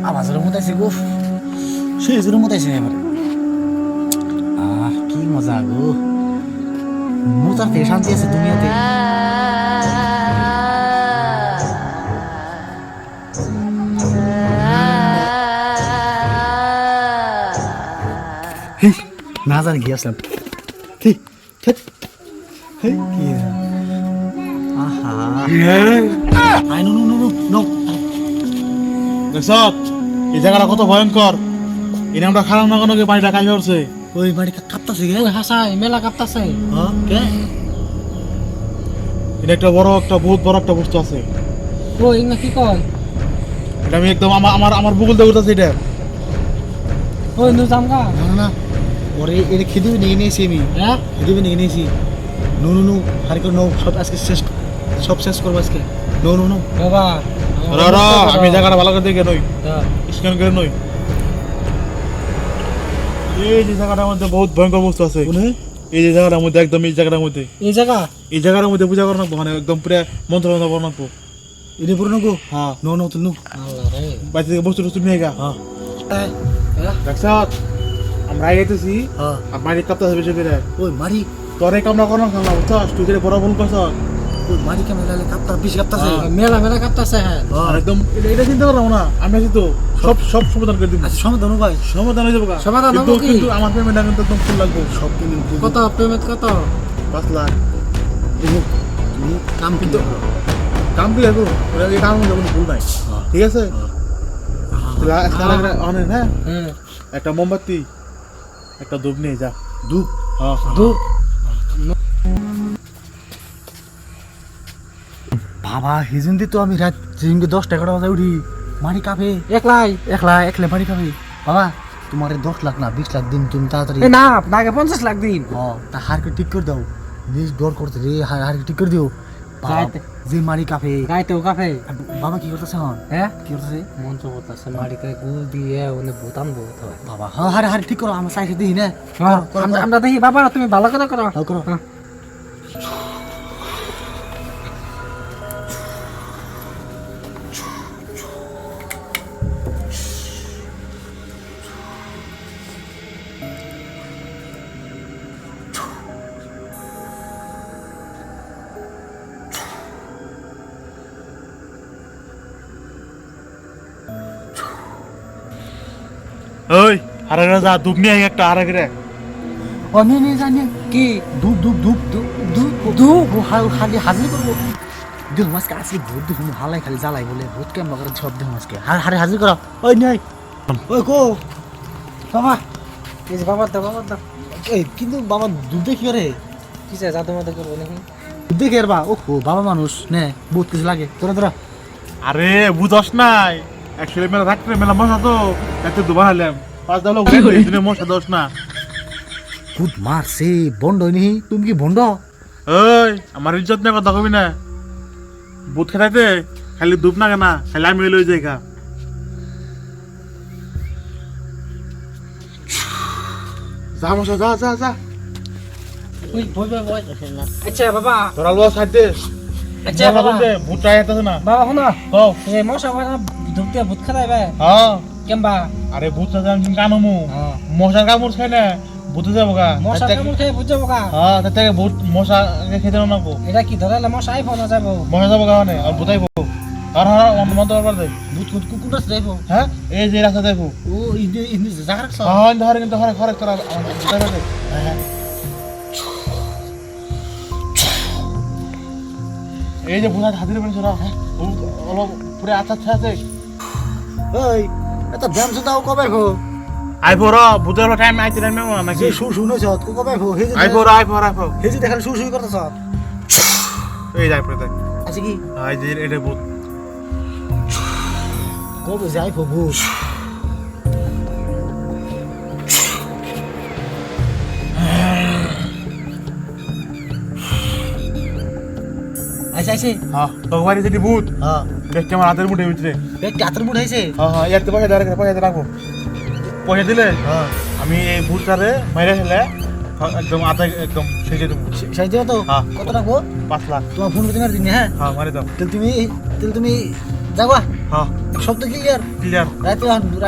আওয়াজের মতো আছে গো, সেই জোরের মতো আছে এবারে। কি মজা গো, মজার থেকে শান্তি আছে দুনিয়াতে। না জানি কি আসলাম, আহা I know no no no. দেখছ এই জায়গাটা কত ভয়ঙ্কর, এই নামটা খারাপ না কেন পানিটা কাজ করছে। ওই বাড়ি কাঁপতাছে গে, ওই হাসাই মেলা কাঁপতাছে। কে এটা একটা বহুত বড় একটা বস্তু আছে। ওই না কি কয়, এটা আমি একদম আমার বুকুল দিয়ে উঠতেছে এটা। ওই নু জামগা না না না, ওরে এটা খেতে নিয়ে নিয়েছি আমি, হ্যাঁ খেতে নিয়ে নিয়েছি। নো নো নো, হারি করে নো, সব আজকে শেষ, সব শেষ করবো আজকে। নো নো নো বাবা আমি জায়গাটা ভালো করে দেখে নই, স্ক্যান করে নই। এই যে জায়গাটার মধ্যে বহুত ভয়ঙ্কর বস্তু আছে, এই যে জায়গাটার মধ্যে একদম এই জায়গাটার মধ্যে এই জায়গার মধ্যে পূজা করা মানে একদম পুরো মন্ত্র বানাবো। এটা পুরো নো গো। হ্যাঁ নো নো তুই নো। বাড়ি থেকে বস্তু টস্তু নিয়ে গা। দেখছ আমরা আইতেছি হ্যাঁ আর মারি কাপটা বেশি করে ওই মারি, তোরে কামনা করো না বুঝছস, তুই যে বড় ভুল করছ। ওই মারি কেমন লাগলে কাঁপতা, বেশি কাঁপতাছে। মেলা মেলা কাঁপতাছে। হ্যাঁ আর একদম এটা চিন্তা করো না, আমি আছি তো, সব সমাধান করে দিব। আচ্ছা সমাধান ভাই, সমাধান হয়ে যাবে। সমাধান কিন্তু হবো কি? কিন্তু আমার পেমেন্ট কিন্তু একদম ফুল লাগবে। সব কিন্তু কত পেমেন্ট কত? 5 লাখ। তুমি কাম কিন্তু কাম দিয়ে দেবো, এই কাম মধ্যে কোনো ভুল নাই, ঠিক আছে? অনেক হ্যাঁ, হ্যাঁ একটা মোমবাতি একটা ধূপ নিয়ে যা। ধূপ হ্যাঁ ধূপ। বাবা হিজুন তো আমি রাত জিমকে 10-11 বাজে উঠি, মারি কাঁপে একলাই একলা মারি কাঁপে। বাবা তোমার 10 লাখ না 20 লাখ দিন, তুমি তাড়াতাড়ি। না আপনাকে 50 লাখ দিন। তা হারকে ঠিক করে দাও, বেশ ডর করতে রে, হারকে ঠিক করে দিও। বাবা, যে মারি কাঁপে গাইতেও কাফে। বাবা কি করতেছে এখন? হ্যাঁ কি করতেছে মন্ত্র করতেছে, মাড়িতে গুল দিয়ে ওনে ভুতান ভূত হয়। বাবা? হ্যাঁ হারে ঠিক করো, আমার সাইডে দিই না। আমরা দেখি বাবা, তুমি ভালো করে করো। হ্যাঁ করো। হ্যাঁ। ওই আরে যা ধূপ নিয়ে একটা আরে রে। ও নে জানি কি ধূপ ধূপ ধূপ ধূপ ধূপ ধূপ খালি হাজির করবো। দেহ মাছকে আসলে ভূত দেখুন হালাই খালি জ্বালাই বলে ভূত কেমন করে সব দেহ মাছকে হারে হাজির করা। ওই নাই ওই কো বাবা, এই যে বাবার দাও এই কিন্তু বাবা দুধ দেখি করে কি চাই, জাদু মাদু করবো নাকি? দুধ দেখি আর বা ও বাবা মানুষ নে বহুত কিছু লাগে তোরা। আরে বুঝস নাই, অ্যাকচুয়ালি মেলা রাত্রে মেলা মশা তো একটা দুবার হাইলাম 5 লোক দিনে মশা দোষ না। ভূত মারছে বন্ড হয়নি, তুমি কি বন্ড? ওই আমার ইজ্জত নিয়ে কথা কবি না, বুথ খেলাইতে খালি ধূপ না কেনা, খালি আমি লই যাই গা। যা মশা যা যা যা। ওই বই আচ্ছা বাবা, তোরা লোয়া সাইড দে। আচ্ছা বাবা, ভূত আইতাছে না। বাবা শোনো, ও এই মশা ধূপ দিয়ে ভূত খেলাইবে হ্যাঁ, কেমবা? আরে ভূত আমি কানমু, মশার কামড় খাই না ভূতে যাবো গা। মশা কামড় খেয়ে ভূত যাবো গা? হ্যাঁ, তার থেকে ভূত মশা খেতে না গো। এটা কি ধরালে মশা আইব না যাবো? মশা যাবো গা মানে আর ভূতাইবো। আর হ্যাঁ মন্ত্র করবার দে। ভূত কুকুর আছে যাইবো। হ্যাঁ এই যে রাস্তা যাইবো। ও ইন্দি জায়গা রাখছ? হ্যাঁ ধরে কিন্তু ঘরে তোরা ভূতাইবা দে। হ্যাঁ এই যে ভূতা হাতির বেন তোরা, হ্যাঁ অলপ পুরো আচ্ছা আছে। ওই এত ব্যায়াম দাও কবে গো? আইবো র ভূতের টাইম আইতে টাইম নাকি যে শুনেছ কবে গো? হে যে আইবো হে যে দেখালে শুই করতেছ। এই যাই পড়ে দেখ। আছে কি আই যে এটা ভূত কবে যাই ভূত? আইছে হ্যাঁ ভগবান যেটি ভূত হ্যাঁ দেখতে আমার হাতের মুঠে ভিতরে। পেট হাতের মুঠ হয়েছে। হ্যাঁ হ্যাঁ ইয়াতে পয়সা রাখবো। পয়সা দিলে হ্যাঁ আমি এই ভূতটারে মাইরে ফেলে একদম আধা একদম সেজে দেবো। সাইজে তো হ্যাঁ। কত রাখবো? 5 লাখ। তোমার ফোন করতে মারি দিন। হ্যাঁ হ্যাঁ মারি দাও। তাহলে তুমি যাবা হ্যাঁ শব্দ ক্লিয়ার ক্লিয়ার রাত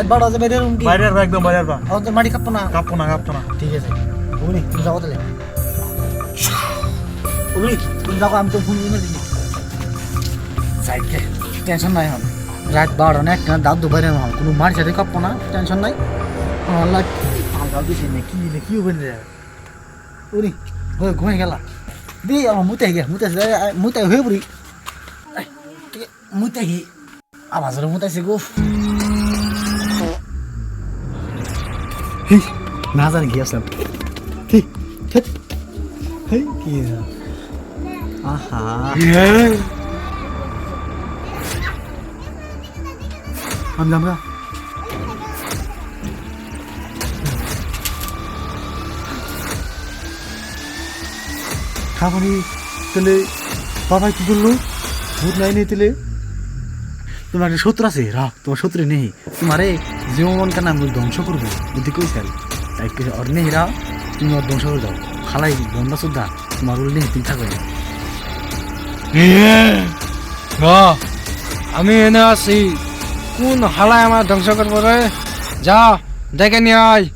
12 বাজে বাইরে রুম কি বাইরে আর একদম বাইরে আর এখন তো মাটি কাঁপবো না কাঁপতো না ঠিক আছে তুমি যাবো তাহলে তুমি যাবো আমি তো ফোন কিনে দিই যাইকে টেনশন নাই এখন রাত 12 না একটা দাদু বাইরে না কোনো মার সাথে কাঁপবো না টেনশন নাই আল্লাহ পাল্টাও দিছে কি হবে রে উনি হয়ে ঘুমাই গেলা দি আমার মুতে হয়ে পড়ি মুতে হি আওয়াজের মুতাইছে গো না জানি কি আসলাম কি আহা আমরা খাবারই তাহলে বাবা কি করলো ভূত নাই নেই তাহলে তোমার একটা শত্রু আছে রাখ তোমার শত্রু নেই তোমার জীবন কেন আমি ধ্বংস করবো বুদ্ধি কই চাই তাই ওর নেই রাও তুমি ওর ধ্বংস করে দাও খালাই বন্ধা শ্রদ্ধা তোমার ওর নেই তুমি থাকবে আমি এনে আছি কোন হালায় আমার ধ্বংস করবো রে যা দেখে নিয়ে আয়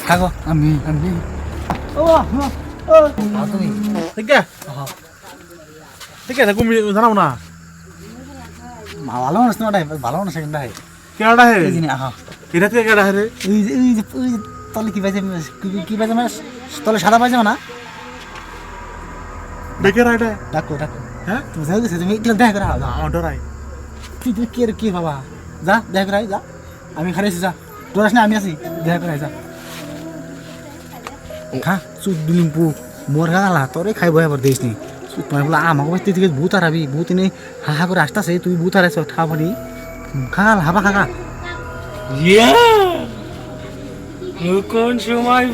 থাকো আমি তুমি ঠিক আছে তুমি জানাও না ভালো মানুষ তোমার ভালো মানুষ কিন্তু কেডা হে এই জিনিস আহা এটা থেকে কেডা হে রে ওই যে তলে কি পাইছে কি পাইছে মানে তলে সাদা পাইছে না দেখে রাইডা ডাকো হ্যাঁ তুমি যাও গেছে তুমি একটু দেখা করা আমার ডরাই তুই কি বাবা যা দেখা করাই যা আমি খাইছি যা ডরাস না আমি আছি দেখা করাই যা খা সুদ বিলিম্পু মোর গালা তোরে খাইব এবার দিস নি সুদ মানে বলে আমাকে বাড়ি থেকে ভূত হারাবি ভূত নেই হা করে আসতেছে তুই ভূত হারাইছ খা পারি খাল হাবা খা কোন সময়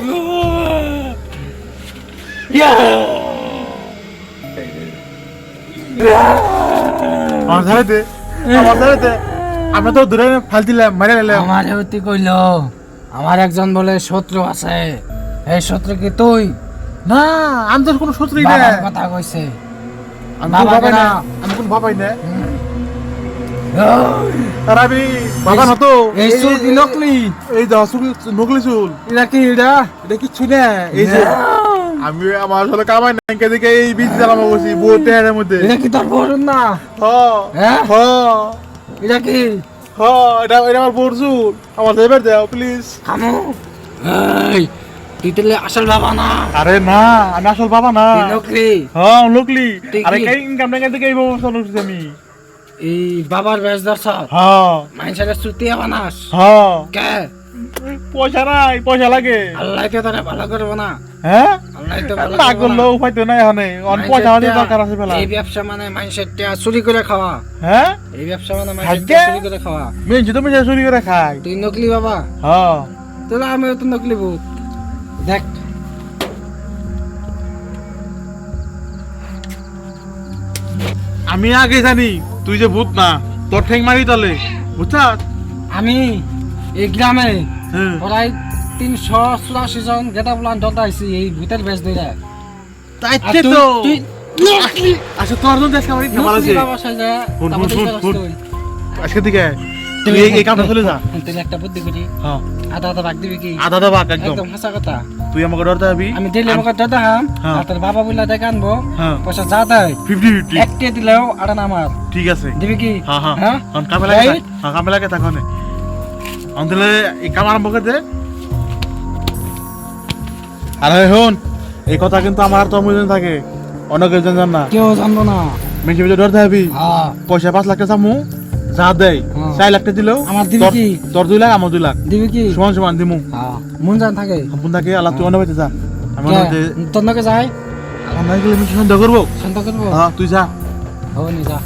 আমার ধারেতে আমরা তো দূরে ফাল দিলাম মারে নিলাম আমার হতে কইল আমার একজন বলে শত্রু আছে এই শত্রু কি তুই না আমি তো কোনো শত্রুই না বাবার কথা কইছে আমি বাবা বাবাই না না। আমি কোনো বাবাই না আর আমি বাবা না তো এই চুল কি নকলি এই যে চুল নকলি চুল এটা কি এটা কিচ্ছু না এই যে আমি আমার আসলে কামাই নাই দিকে এই বীজ জ্বালামো বসি বোতে এর মধ্যে এটা কি তোর বড় না হ্যাঁ? হ এটা কি এটা আমার বোর চুল আমার দেবার দাও প্লিজ থামো এই তুই তাহলে আসল বাবা না আরে না আমি আসল বাবা না তুই নকলি হ্যাঁ লোকলি তুই আরে কি? কাই ইনকাম না দিকে এই ব্যবস্থা করছি আমি এই বাবার বেশ দর্শ হ্যাঁ মানুষের সুতি বানাস হ্যাঁ কে পয়সা নাই পয়সা লাগে আল্লাহ কে তোরা ভালো করবো না হ্যাঁ আল্লাহ তো ভালো না করবো করলে না। উপায় তো নাই এখানে অন পয়সা আমাদের দরকার আছে ফেলা এই ব্যবসা মানে মানুষের টিয়া চুরি করে খাওয়া হ্যাঁ এই ব্যবসা মানে মানুষের খাদ্য? টিয়া চুরি করে খাওয়া মেয়ে তো মেয়ে চুরি করে খাই তুই নকলি বাবা হ্যাঁ তাহলে আমিও তো নকলি ভূত দেখ আমি আগে জানি তুই যে ভূত না তোর ঠেং মারি তলে বুঝছা আমি এই গ্রামে হ্যাঁ প্রায় 384 জন গেটা প্লান ডটাইছি এই ভূতের বেশ ধরে তাই আর তো তুই আচ্ছা তোর জন্য দেখ আমার ভালো আছে নকলি বাবা সাজা শুন, তারপর শুন, তুই শুন। তুই আজকে দিকে তুই এই কামটা চলে যা তুই একটা বুদ্ধি করি হ্যাঁ আধা আধা ভাগ দিবি কি আধা দাবা একদম একদম হাসা কথা তুই আমাকে ডরতে হবি আমি দিলে আমাকে দাদা হাম হ্যাঁ। আর তোর বাবা বলে দেখে আনবো হ্যাঁ পয়সা যা দেয় 50-50 একটা দিলেও আর না আমার ঠিক আছে দিবি কি হ্যাঁ হ্যাঁ হ্যাঁ হ্যাঁ কামে লাগে Right? হ্যাঁ কামে লাগে তখন অন্তলে এই কাম আরম্ভ করে দে আরে হন এই কথা কিন্তু আমার আর তোর মধ্যে থাকে অনেক জন জান না কেউ জানবো না মেয়ে ভিতরে ডরতে হবি হ্যাঁ পয়সা 5 লাখ টাকা চামু যা দেয় হ্যাঁ। 4 লাখ টাকা দিলেও আমার দিবি তোর- কি? তোর 2 লাখ আমার 2 লাখ দিবি কি সমান সমান দিমু হ্যাঁ মন জান থাকে সম্পূর্ণ থাকে আল্লাহ তুই অন্য বাইতে যা আমার কে? মধ্যে তোর নাকে যাই আমার নাকি আমি সন্দেহ করবো শান্ত করবো হ্যাঁ তুই যা হবে নি যা